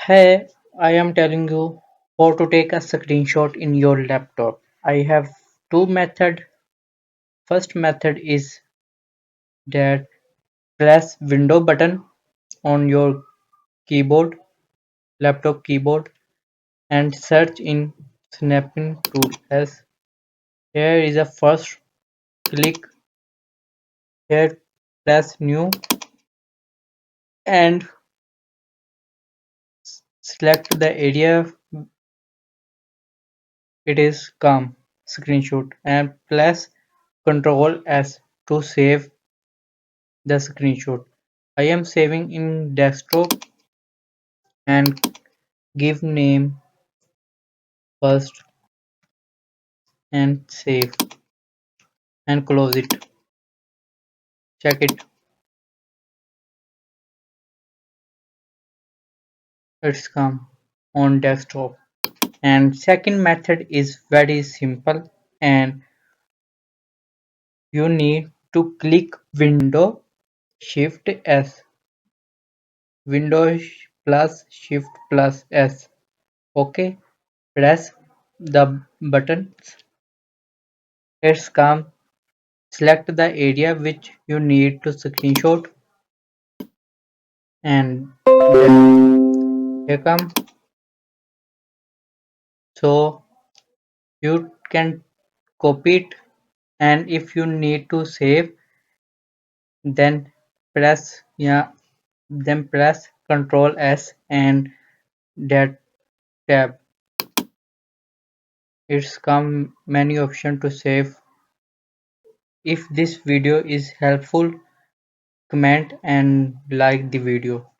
Hey, I am telling you how to take a screenshot in your laptop. I have two methods. First method is that press window button on your keyboard, laptop keyboard and search in snapping tool as here is a first click here press new and select the area it is come screenshot and press Ctrl S to save the screenshot. I am saving in desktop and give name first and save and close it. Check it. It's come on desktop. And second method is very simple and you need to click Window Shift S. Window plus Shift plus S. Okay. Press the buttons. It's come. Select the area which you need to screenshot and then here come so you can copy it and if you need to save then press press Ctrl S and that tab. It's come many option to save. If this video is helpful, comment and like the video.